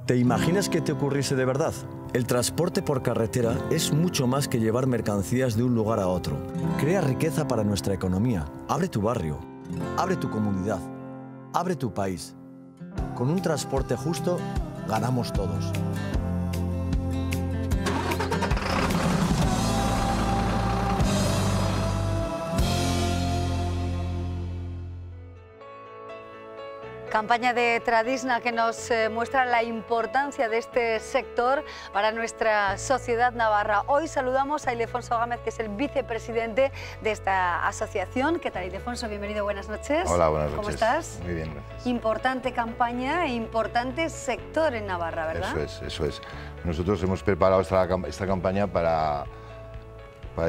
¿Te imaginas que te ocurriese de verdad? El transporte por carretera es mucho más que llevar mercancías de un lugar a otro. Crea riqueza para nuestra economía. Abre tu barrio, abre tu comunidad, abre tu país. Con un transporte justo, ganamos todos. Campaña de Tradisna que nos muestra la importancia de este sector para nuestra sociedad navarra. Hoy saludamos a Ildefonso Gámez, que es el vicepresidente de esta asociación. ¿Qué tal, Ildefonso? Bienvenido, buenas noches. Hola, buenas noches. ¿Cómo estás? Muy bien, gracias. Importante campaña e importante sector en Navarra, ¿verdad? Eso es. Nosotros hemos preparado esta campaña para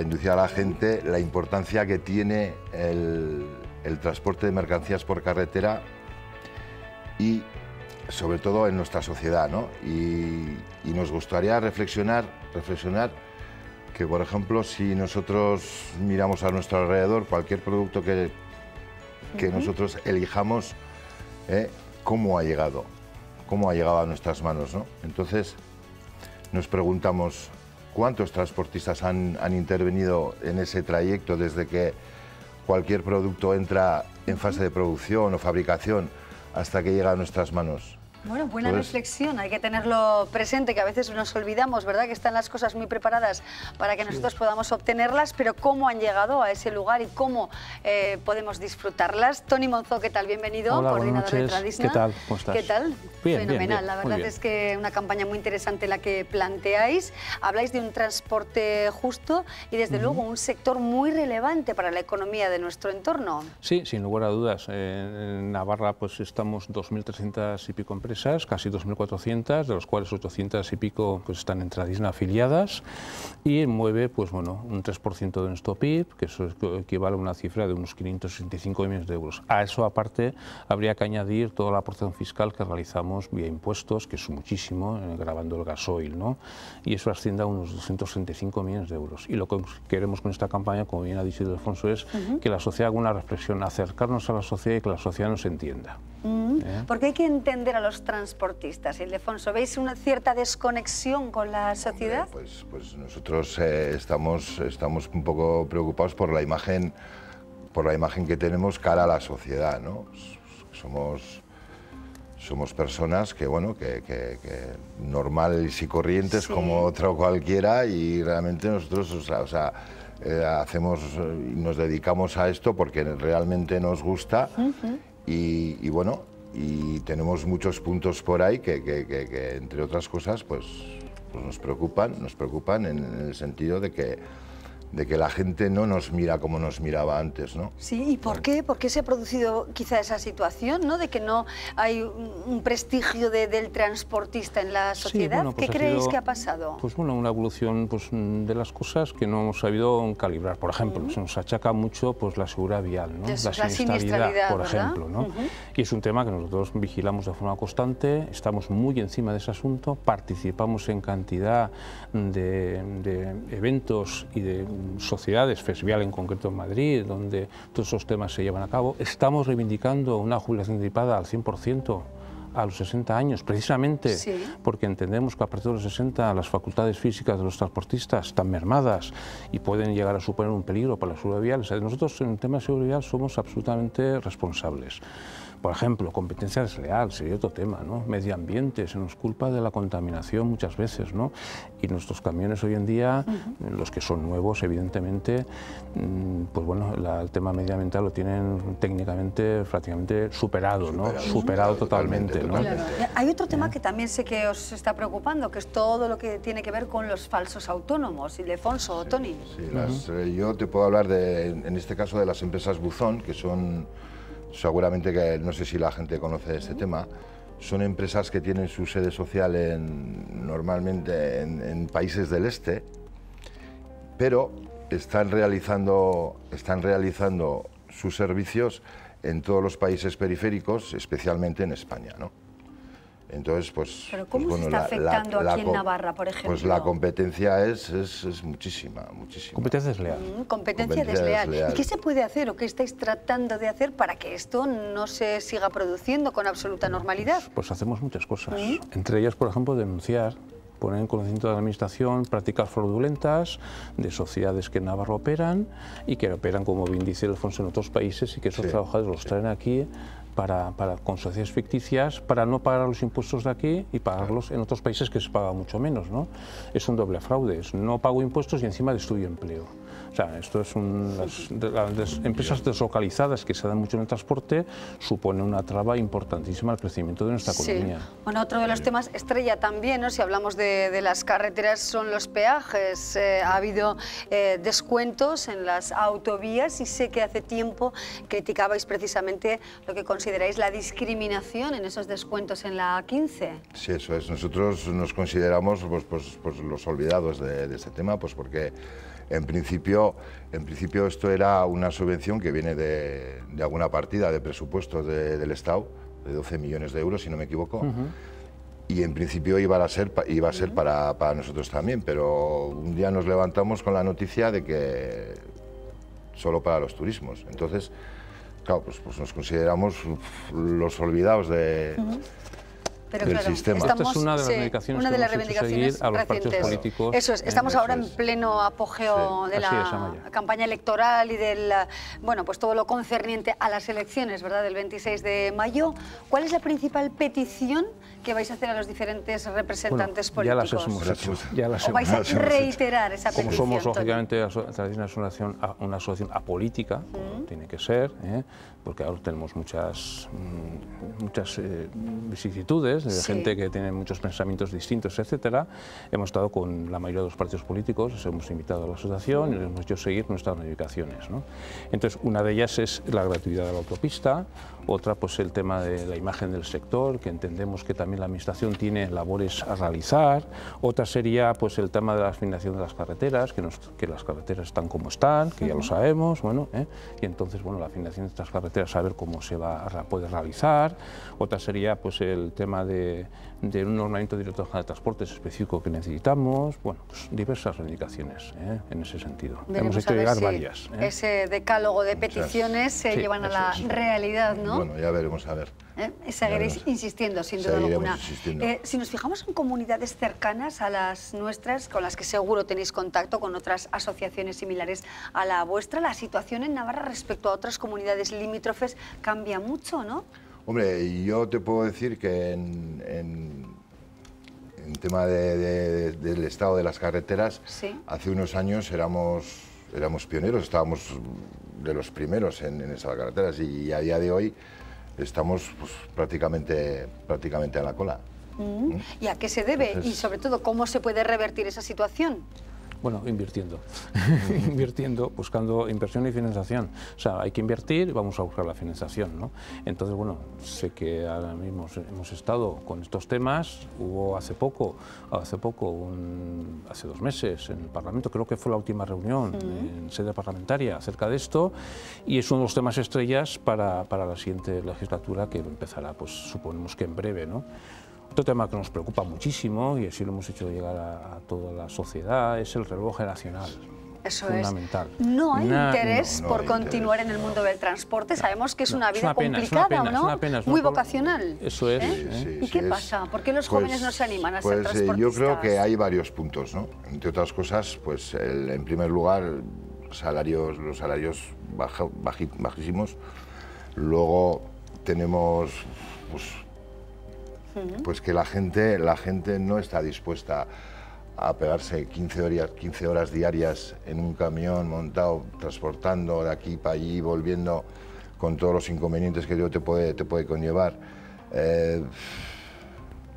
inducir a la gente la importancia que tiene el transporte de mercancías por carretera y sobre todo en nuestra sociedad, ¿no? Y nos gustaría reflexionar que, por ejemplo, si nosotros miramos a nuestro alrededor, cualquier producto que nosotros elijamos, ¿cómo ha llegado a nuestras manos, ¿no? Entonces nos preguntamos cuántos transportistas han intervenido en ese trayecto desde que cualquier producto entra en fase de producción o fabricación hasta que llega a nuestras manos. Bueno, buena reflexión, hay que tenerlo presente, que a veces nos olvidamos, ¿verdad?, que están las cosas muy preparadas para que nosotros podamos obtenerlas, pero cómo han llegado a ese lugar y cómo podemos disfrutarlas. Toni Monzó, ¿qué tal? Bienvenido, hola, coordinador de Tradisna. ¿Qué tal? ¿Cómo estás? ¿Qué tal? Bien, fenomenal, bien, la muy verdad bien. es que una campaña muy interesante la que planteáis. Habláis de un transporte justo y desde luego un sector muy relevante para la economía de nuestro entorno. Sí, sin lugar a dudas. En Navarra pues estamos 2.300 y pico empresas, casi 2.400, de los cuales 800 y pico pues están en Tradisna afiliadas, y mueve pues bueno un 3% de nuestro PIB, que eso equivale a una cifra de unos 565 millones de euros. A eso aparte habría que añadir toda la aportación fiscal que realizamos vía impuestos, que es muchísimo, gravando el gasoil, ¿no? Y eso asciende a unos 235 millones de euros. Y lo que queremos con esta campaña, como bien ha dicho Ildefonso, es que la sociedad haga una reflexión, acercarnos a la sociedad y que la sociedad nos entienda. Porque hay que entender a los transportistas, Ildefonso. ¿Veis una cierta desconexión con la sociedad? Hombre, pues nosotros estamos un poco preocupados por la imagen que tenemos cara a la sociedad, ¿no? Somos personas que, bueno, que normales y corrientes como otra o cualquiera, y realmente nosotros, nos dedicamos a esto porque realmente nos gusta. Y bueno, y tenemos muchos puntos por ahí que entre otras cosas, pues nos preocupan en el sentido de que la gente no nos mira como nos miraba antes, ¿no? Sí, ¿y por qué? ¿Por qué se ha producido quizá esa situación, ¿no?, de que no hay un prestigio del transportista en la sociedad? Sí, bueno, pues ¿Qué creéis que ha pasado? Pues bueno, una evolución pues, de las cosas que no hemos sabido calibrar. Por ejemplo, se nos achaca mucho pues, la seguridad vial, ¿no? Eso, la siniestralidad, por ¿verdad? ejemplo, ¿no? Y es un tema que nosotros vigilamos de forma constante, estamos muy encima de ese asunto, participamos en cantidad de eventos y de sociedades, FESVIAL en concreto en Madrid, donde todos esos temas se llevan a cabo. Estamos reivindicando una jubilación anticipada al 100% a los 60 años, precisamente porque entendemos que a partir de los 60 las facultades físicas de los transportistas están mermadas y pueden llegar a suponer un peligro para la seguridad vial. O sea, nosotros en el tema de seguridad somos absolutamente responsables. Por ejemplo, competencia desleal sería otro tema, ¿no? Medio ambiente, se nos culpa de la contaminación muchas veces, ¿no? Y nuestros camiones hoy en día, los que son nuevos, evidentemente, pues bueno, el tema medioambiental lo tienen técnicamente prácticamente superado, ¿no? Superado totalmente, ¿no? Claro. Hay otro tema que también sé que os está preocupando, que es todo lo que tiene que ver con los falsos autónomos. Ildefonso o Toni. Sí, yo te puedo hablar en este caso de las empresas buzón, que son, seguramente que no sé si la gente conoce este tema, son empresas que tienen su sede social normalmente en países del este, pero están realizando sus servicios en todos los países periféricos, especialmente en España, ¿no? Entonces, pues... ¿Pero cómo se está afectando aquí en Navarra, por ejemplo? Pues la competencia es muchísima, muchísima. Competencia desleal. Competencia desleal. ¿Y qué se puede hacer o qué estáis tratando de hacer para que esto no se siga produciendo con absoluta normalidad? Pues hacemos muchas cosas. Entre ellas, por ejemplo, denunciar, poner en conocimiento de la Administración prácticas fraudulentas de sociedades que en Navarra operan y que operan, como bien dice Alfonso, en otros países y que esos trabajadores los traen aquí con sociedades ficticias para no pagar los impuestos de aquí y pagarlos en otros países que se paga mucho menos, ¿no? Es un doble fraude, no pago impuestos y encima destruyo empleo. O sea, esto es las empresas deslocalizadas que se dan mucho en el transporte supone una traba importantísima al crecimiento de nuestra economía. Bueno, otro de los temas estrella también, ¿no? Si hablamos de las carreteras, son los peajes. Ha habido descuentos en las autovías y sé que hace tiempo criticabais precisamente lo que consideráis la discriminación en esos descuentos en la A15. Sí, eso es. Nosotros nos consideramos pues los olvidados de este tema, pues porque en principio esto era una subvención que viene de alguna partida de presupuesto del Estado, de 12 millones de euros, si no me equivoco, y en principio iba a ser para nosotros también, pero un día nos levantamos con la noticia de que solo para los turismos. Entonces, claro, pues nos consideramos los olvidados del sistema. Esta es una de las reivindicaciones que hemos hecho seguir a los partidos políticos. Eso es, estamos ahora en pleno apogeo de la campaña electoral y del, bueno, pues todo lo concerniente a las elecciones, ¿verdad?, del 26 de mayo. ¿Cuál es la principal petición que vais a hacer a los diferentes representantes políticos? Ya las hemos hecho. ¿O vais a reiterar esa petición? Como somos, lógicamente, una asociación apolítica, tiene que ser, porque ahora tenemos muchas vicisitudes de gente que tiene muchos pensamientos distintos, etcétera. Hemos estado con la mayoría de los partidos políticos, les hemos invitado a la asociación y les hemos hecho seguir nuestras reivindicaciones, ¿no? Entonces, una de ellas es la gratuidad de la autopista, otra pues el tema de la imagen del sector, que entendemos que también la Administración tiene labores a realizar, otra sería pues el tema de la financiación de las carreteras, que las carreteras están como están, que ya lo sabemos, bueno, y entonces bueno, la financiación de estas carreteras, saber cómo se va a poder realizar, otra sería pues el tema de un ordenamiento directo de transportes específico que necesitamos, bueno, pues diversas reivindicaciones en ese sentido. Hemos hecho llegar varias. Ese decálogo de peticiones se llevan a la realidad, ¿no? Bueno, ya veremos, a ver. Seguiréis insistiendo, sin duda alguna. Si nos fijamos en comunidades cercanas a las nuestras, con las que seguro tenéis contacto, con otras asociaciones similares a la vuestra, la situación en Navarra respecto a otras comunidades limítrofes cambia mucho, ¿no? Hombre, yo te puedo decir que en tema del estado de las carreteras, hace unos años éramos pioneros, estábamos de los primeros en esas carreteras y a día de hoy estamos pues, prácticamente a la cola. ¿Y a qué se debe? Entonces, y sobre todo, ¿cómo se puede revertir esa situación? Bueno, invirtiendo, buscando inversión y financiación. O sea, hay que invertir y vamos a buscar la financiación, ¿no? Entonces, bueno, sé que ahora mismo hemos estado con estos temas. Hubo hace 2 meses en el Parlamento, creo que fue la última reunión en sede parlamentaria acerca de esto, y es uno de los temas estrellas para la siguiente legislatura, que empezará, pues suponemos que en breve, ¿no? Otro tema que nos preocupa muchísimo, y así lo hemos hecho llegar a toda la sociedad, es el relevo generacional. Eso fundamental. Es. No hay interés por continuar en el mundo del transporte. Sabemos que es una vida complicada, ¿no? Muy vocacional. Eso es. ¿Y qué pasa? ¿Por qué los jóvenes no se animan a ser transportistas? Yo creo que hay varios puntos, ¿no? Entre otras cosas, pues en primer lugar, los salarios bajísimos. Luego tenemos pues que la gente no está dispuesta a pegarse 15 horas diarias en un camión montado, transportando de aquí para allí, volviendo, con todos los inconvenientes que te puede conllevar.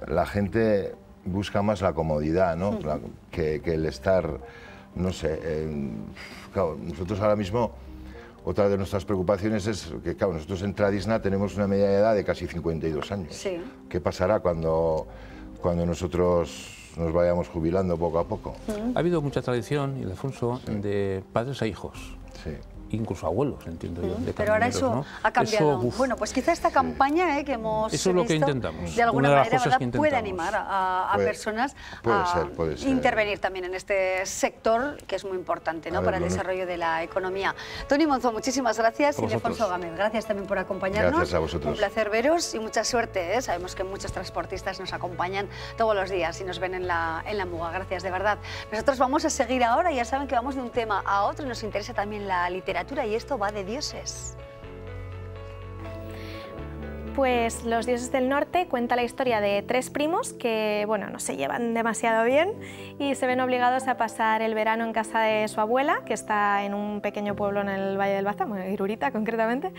La gente busca más la comodidad, ¿no? que el estar, no sé, claro, nosotros ahora mismo, otra de nuestras preocupaciones es que, claro, nosotros en Tradisna tenemos una media de edad de casi 52 años. Sí. ¿Qué pasará cuando nosotros nos vayamos jubilando poco a poco? Ha habido mucha tradición, Ildefonso, de padres a hijos. Sí. incluso abuelos, entiendo yo. Pero ahora eso ¿no? ha cambiado. Eso, bueno, pues quizá esta campaña que hemos eso es lo visto, que intentamos. de alguna Una de las manera, cosas que puede intentamos. animar a personas puede ser. intervenir también en este sector que es muy importante, ¿no? Para el desarrollo de la economía. Toni Monzó, muchísimas gracias. Y Ildefonso Gámez, gracias también por acompañarnos. Gracias a vosotros. Un placer veros y mucha suerte, ¿eh? Sabemos que muchos transportistas nos acompañan todos los días y nos ven en la muga. Gracias, de verdad. Nosotros vamos a seguir ahora, ya saben que vamos de un tema a otro, nos interesa también la literatura y esto va de dioses. Pues Los dioses del norte cuenta la historia de tres primos que, bueno, no se llevan demasiado bien y se ven obligados a pasar el verano en casa de su abuela, que está en un pequeño pueblo en el Valle del Baza, bueno, Irurita concretamente.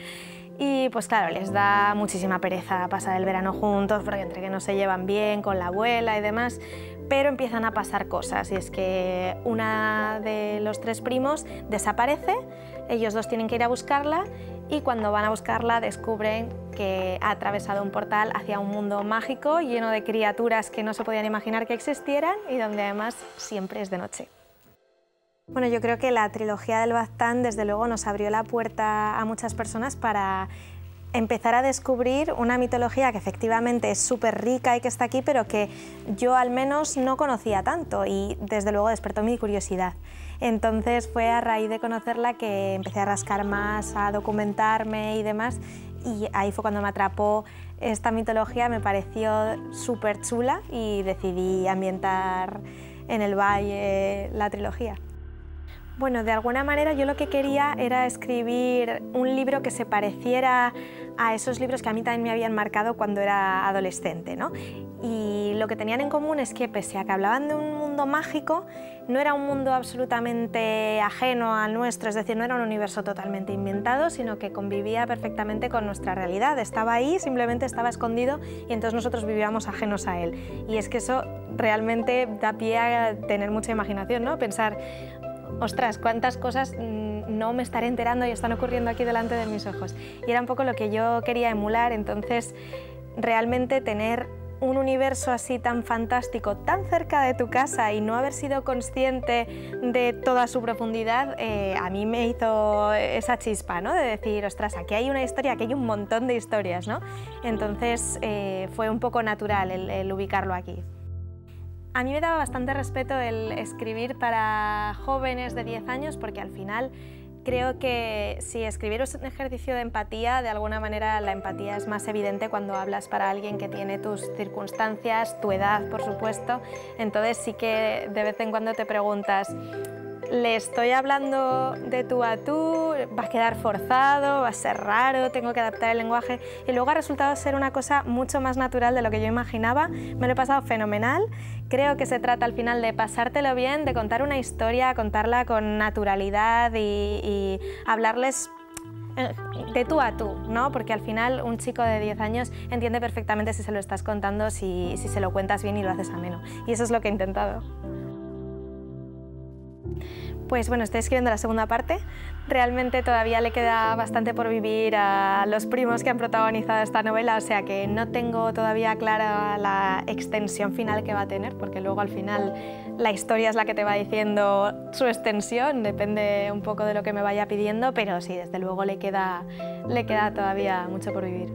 Y pues claro, les da muchísima pereza pasar el verano juntos, porque entre que no se llevan bien con la abuela y demás, pero empiezan a pasar cosas, y es que una de los tres primos desaparece, ellos dos tienen que ir a buscarla, y cuando van a buscarla descubren que ha atravesado un portal hacia un mundo mágico lleno de criaturas que no se podían imaginar que existieran y donde además siempre es de noche. Bueno, yo creo que la trilogía del Baztán desde luego nos abrió la puerta a muchas personas para empezar a descubrir una mitología que efectivamente es súper rica y que está aquí, pero que yo al menos no conocía tanto y desde luego despertó mi curiosidad. Entonces fue a raíz de conocerla que empecé a rascar más, a documentarme y demás, y ahí fue cuando me atrapó esta mitología, me pareció súper chula y decidí ambientar en el valle la trilogía. Bueno, de alguna manera yo lo que quería era escribir un libro que se pareciera a esos libros que a mí también me habían marcado cuando era adolescente, ¿no? Y lo que tenían en común es que, pese a que hablaban de un mundo mágico, no era un mundo absolutamente ajeno al nuestro, es decir, no era un universo totalmente inventado, sino que convivía perfectamente con nuestra realidad. Estaba ahí, simplemente estaba escondido y entonces nosotros vivíamos ajenos a él. Y es que eso realmente da pie a tener mucha imaginación, ¿no? Pensar, ostras, cuántas cosas no me estaré enterando y están ocurriendo aquí delante de mis ojos. Y era un poco lo que yo quería emular, entonces realmente tener un universo así tan fantástico, tan cerca de tu casa y no haber sido consciente de toda su profundidad, a mí me hizo esa chispa, ¿no? De decir, ostras, aquí hay una historia, aquí hay un montón de historias, ¿no? Entonces fue un poco natural el ubicarlo aquí. A mí me daba bastante respeto el escribir para jóvenes de 10 años porque al final creo que si escribir es un ejercicio de empatía, de alguna manera la empatía es más evidente cuando hablas para alguien que tiene tus circunstancias, tu edad, por supuesto. Entonces sí que de vez en cuando te preguntas, ¿le estoy hablando de tú a tú? ¿Va a quedar forzado? ¿Va a ser raro? ¿Tengo que adaptar el lenguaje? Y luego ha resultado ser una cosa mucho más natural de lo que yo imaginaba. Me lo he pasado fenomenal. Creo que se trata al final de pasártelo bien, de contar una historia, contarla con naturalidad y hablarles de tú a tú, ¿no? Porque al final un chico de 10 años entiende perfectamente si se lo estás contando, si se lo cuentas bien y lo haces ameno. Y eso es lo que he intentado. Pues bueno, estoy escribiendo la segunda parte. Realmente todavía le queda bastante por vivir a los primos que han protagonizado esta novela, o sea que no tengo todavía clara la extensión final que va a tener, porque luego al final la historia es la que te va diciendo su extensión, depende un poco de lo que me vaya pidiendo, pero sí, desde luego le queda todavía mucho por vivir.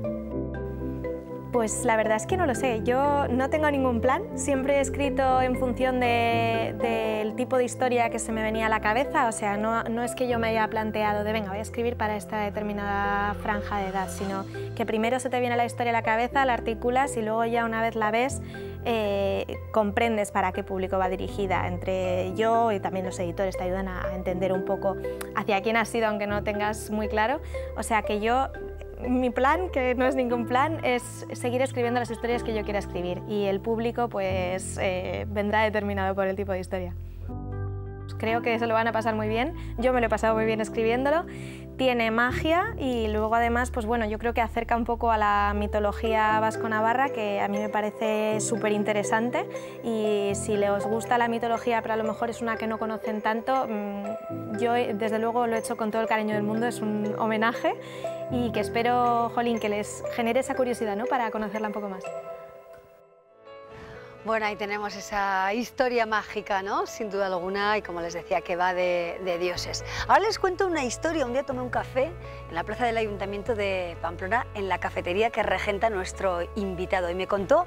Pues la verdad es que no lo sé, yo no tengo ningún plan, siempre he escrito en función del tipo de historia que se me venía a la cabeza, o sea, no es que yo me haya planteado de venga, voy a escribir para esta determinada franja de edad, sino que primero se te viene la historia a la cabeza, la articulas y luego ya una vez la ves comprendes para qué público va dirigida. Entre yo y también los editores te ayudan a entender un poco hacia quién has sido, aunque no tengas muy claro, o sea que mi plan, que no es ningún plan, es seguir escribiendo las historias que yo quiera escribir y el público pues vendrá determinado por el tipo de historia. Creo que se lo van a pasar muy bien, yo me lo he pasado muy bien escribiéndolo, tiene magia y luego además, pues bueno, yo creo que acerca un poco a la mitología vasco-navarra, que a mí me parece súper interesante y si les gusta la mitología, pero a lo mejor es una que no conocen tanto, yo desde luego lo he hecho con todo el cariño del mundo, es un homenaje y que espero, jolín, que les genere esa curiosidad, ¿no?, para conocerla un poco más. Bueno, ahí tenemos esa historia mágica, ¿no? Sin duda alguna, y como les decía, que va de dioses. Ahora les cuento una historia. Un día tomé un café en la plaza del Ayuntamiento de Pamplona, en la cafetería que regenta nuestro invitado, y me contó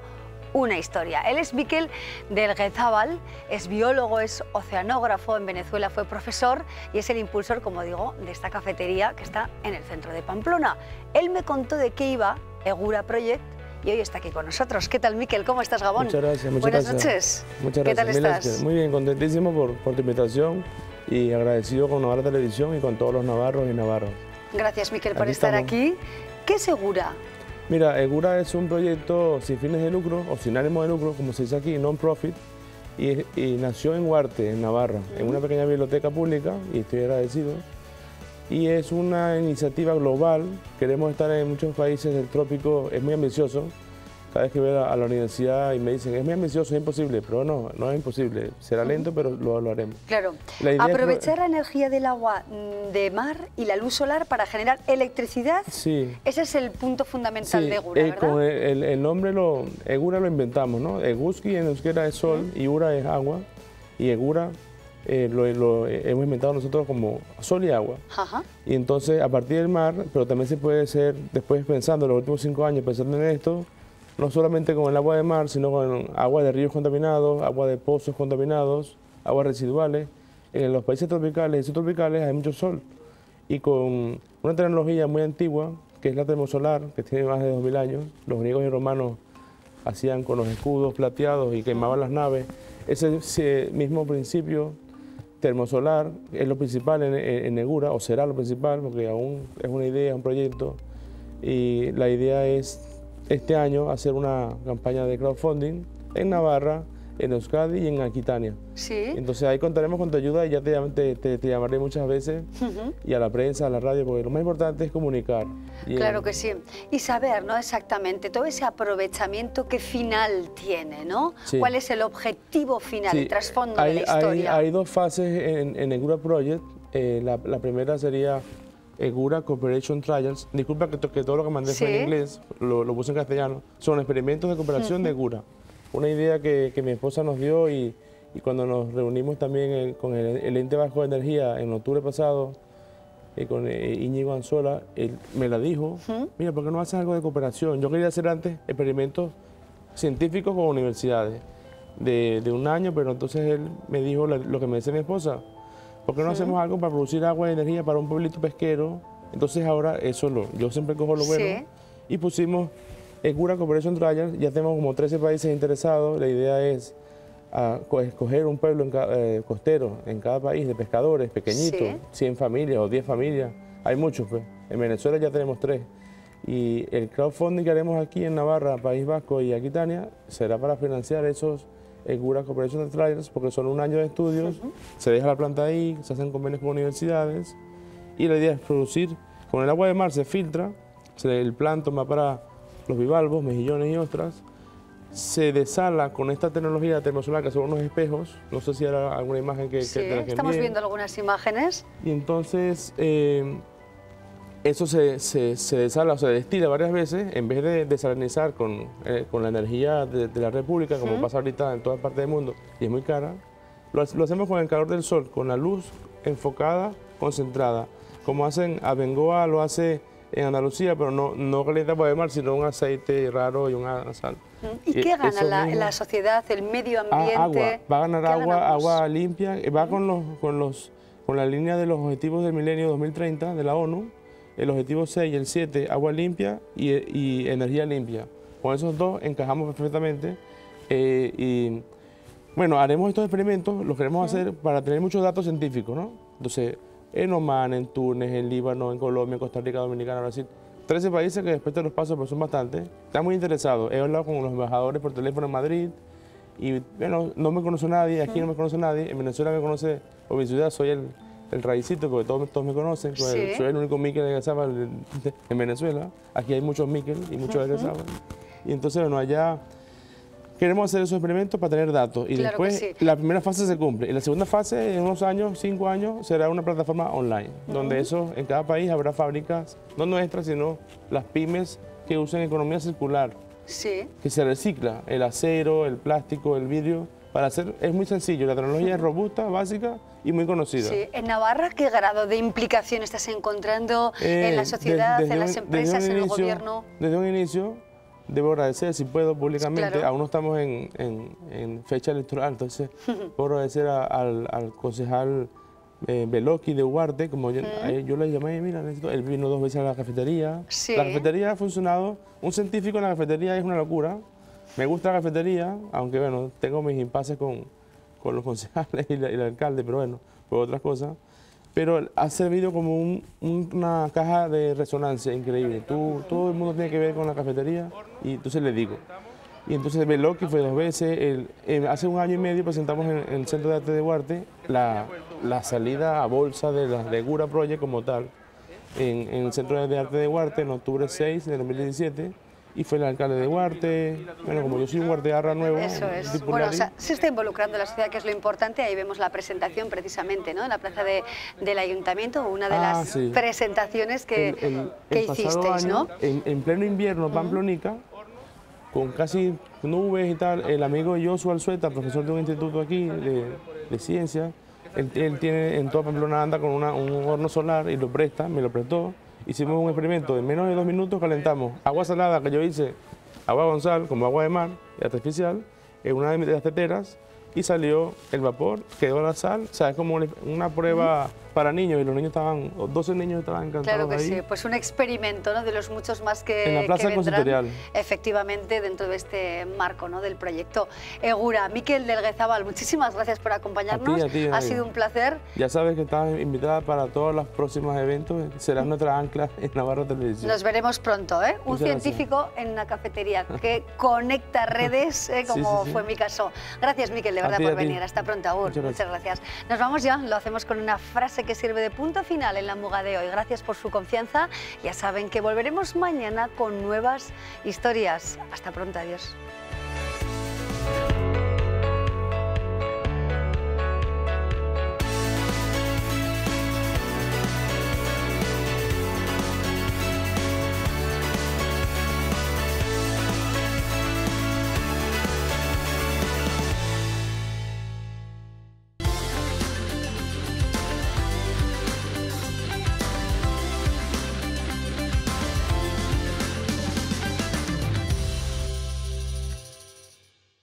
una historia. Él es Mikel del Guezábal, es biólogo, es oceanógrafo, en Venezuela fue profesor y es el impulsor, como digo, de esta cafetería que está en el centro de Pamplona. Él me contó de qué iba Egura Project y hoy está aquí con nosotros. ¿Qué tal, Mikel? ¿Cómo estás, Gabón? Muchas gracias. Buenas noches. Muchas ¿Qué gracias. tal estás? Muy bien, contentísimo por tu invitación y agradecido con Navarra Televisión y con todos los navarros y navarras. Gracias, Mikel, por estar aquí. ¿Qué es Egura? Mira, Egura es un proyecto sin fines de lucro o sin ánimo de lucro, como se dice aquí, non-profit, y nació en Huarte, en Navarra, en una pequeña biblioteca pública, y estoy agradecido. Y es una iniciativa global, queremos estar en muchos países del trópico, es muy ambicioso. Cada vez que voy a la universidad y me dicen, es muy ambicioso, es imposible, pero no, no es imposible. Será lento, pero lo haremos. Claro, aprovechar la energía del agua de mar y la luz solar para generar electricidad, sí. Ese es el punto fundamental de Egura, ¿verdad? Con el nombre, Egura lo inventamos, ¿no? Eguski en euskera es sol y Ura es agua, y Egura lo hemos inventado nosotros como sol y agua. Ajá. Y entonces, a partir del mar, pero también se puede ser, después pensando, los últimos 5 años pensando en esto, no solamente con el agua de mar, sino con agua de ríos contaminados, agua de pozos contaminados, aguas residuales. En los países tropicales y subtropicales hay mucho sol. Y con una tecnología muy antigua, que es la termosolar, que tiene más de 2000 años, los griegos y romanos hacían con los escudos plateados y quemaban las naves. Ese mismo principio termosolar es lo principal en Egura, o será lo principal, porque aún es una idea, un proyecto. Y la idea es este año hacer una campaña de crowdfunding en Navarra, en Euskadi y en Aquitania. Sí. Entonces ahí contaremos con tu ayuda y ya te llamaré muchas veces, y a la prensa, a la radio, porque lo más importante es comunicar. Claro que sí. Y saber, ¿no? Exactamente todo ese aprovechamiento, qué final tiene, ¿no? Sí. ¿Cuál es el objetivo final, Sí. el trasfondo de la historia? Hay 2 fases en Egura Project. La primera sería Egura Cooperation Trials. Disculpa que todo lo que mandé fue en inglés, lo puse en castellano. Son experimentos de cooperación de Egura. Una idea que mi esposa nos dio y cuando nos reunimos también con el Ente Vasco de Energía en octubre pasado, con Íñigo Anzola, él me la dijo, mira, ¿por qué no haces algo de cooperación? Yo quería hacer antes experimentos científicos con universidades de 1 año, pero entonces él me dijo lo que me decía mi esposa, ¿por qué no hacemos algo para producir agua y energía para un pueblito pesquero? Entonces ahora yo siempre cojo lo bueno, y pusimos Egura Cooperation Trials. Ya tenemos como 13 países interesados. La idea es escoger un pueblo costero en cada país de pescadores pequeñitos, 100 familias o 10 familias. Hay muchos, pues. En Venezuela ya tenemos 3. Y el crowdfunding que haremos aquí en Navarra, País Vasco y Aquitania será para financiar esos Egura Cooperation Trials, porque son 1 año de estudios, se deja la planta ahí, se hacen convenios con universidades, y la idea es producir, con el agua de mar se filtra, el plancton va para los bivalvos, mejillones y ostras, se desala con esta tecnología termosolar, que son unos espejos, no sé si era alguna imagen que estamos viendo algunas imágenes. Y entonces eso se desala o se destila varias veces, en vez de desalinizar con la energía de la República, como pasa ahorita en toda parte del mundo, y es muy cara, lo hacemos con el calor del sol, con la luz enfocada, concentrada, como hacen Abengoa, lo hace en Andalucía, pero no calienta agua de mar, sino un aceite raro y una sal. ¿Y qué gana la sociedad, el medio ambiente? Agua. Va a ganar agua limpia, va con la línea de los objetivos del milenio 2030 de la ONU, el objetivo 6 y el 7, agua limpia y energía limpia. Con esos 2 encajamos perfectamente. Y bueno, haremos estos experimentos, los queremos hacer para tener muchos datos científicos, ¿no? Entonces, en Oman, en Túnez, en Líbano, en Colombia, en Costa Rica, Dominicana, Brasil. 13 países que después te los paso, pero son bastantes. Están muy interesados. He hablado con los embajadores por teléfono en Madrid y, bueno, no me conoce nadie, aquí no me conoce nadie. En Venezuela me conoce, por mi ciudad, soy el raicito, porque todos me conocen. Soy el único Mikel de Guezábal en Venezuela. Aquí hay muchos Mikel y muchos de Guezábal. Y entonces, bueno, allá queremos hacer esos experimentos para tener datos y después la primera fase se cumple. Y la segunda fase, en unos años, 5 años, será una plataforma online, donde en cada país habrá fábricas, no nuestras, sino las pymes que usen economía circular, Sí. que se recicla el acero, el plástico, el vidrio. Para hacer, es muy sencillo, la tecnología es robusta, básica y muy conocida. Sí. ¿En Navarra qué grado de implicación estás encontrando en la sociedad, en las empresas, en el gobierno? Desde un inicio, debo agradecer, si puedo, públicamente, Claro. aún no estamos en fecha electoral, entonces puedo agradecer al concejal Beloki de Huarte, como yo le llamé, mira, él vino 2 veces a la cafetería. Sí. La cafetería ha funcionado, un científico en la cafetería es una locura. Me gusta la cafetería, aunque bueno, tengo mis impases con los concejales y el alcalde, pero bueno, por otras cosas. Pero ha servido como una caja de resonancia increíble. Todo el mundo tiene que ver con la cafetería y entonces le digo. Y entonces Beloki fue 2 veces. Hace 1 año y medio presentamos en el Centro de Arte de Huarte la salida a bolsa de Gura Project como tal en el Centro de Arte de Huarte en octubre 6 de 2017. Y fue el alcalde de Huarte, bueno, como yo soy un huartearra nuevo. Eso es. Bueno, o sea, se está involucrando la sociedad, que es lo importante. Ahí vemos la presentación precisamente, ¿no? En la plaza del ayuntamiento, una de las sí. presentaciones que hicisteis, año, ¿no? En pleno invierno, Pamplonica, con casi nubes y tal, el amigo Joshua Alzueta, profesor de un instituto aquí de ciencias, él tiene en toda Pamplona anda con un horno solar y lo presta, me lo prestó. Hicimos un experimento, en menos de 2 minutos calentamos agua salada que yo hice, agua con sal, como agua de mar, artificial, en una de las teteras y salió el vapor, quedó la sal, o sea, es como una prueba para niños y los niños estaban, 12 niños estaban encantados. Claro que ahí. sí, pues un experimento, ¿no? De los muchos más que en la plaza que consistorial. vendrán, efectivamente, dentro de este marco, ¿no? Del proyecto Egura. Miquel del Guezabal, muchísimas gracias por acompañarnos. A ti, ha sido un placer. Ya sabes que estás invitada para todos los próximos eventos, serás nuestra ancla en Navarra Televisión. Nos veremos pronto, ¿eh? Un Muchas científico gracias. en una cafetería que conecta redes, como sí. fue mi caso. Gracias, Miquel, de verdad, por venir. Hasta pronto, Agur. Muchas gracias. Nos vamos ya, lo hacemos con una frase que sirve de punto final en la Muga de hoy. Gracias por su confianza. Ya saben que volveremos mañana con nuevas historias. Hasta pronto, adiós.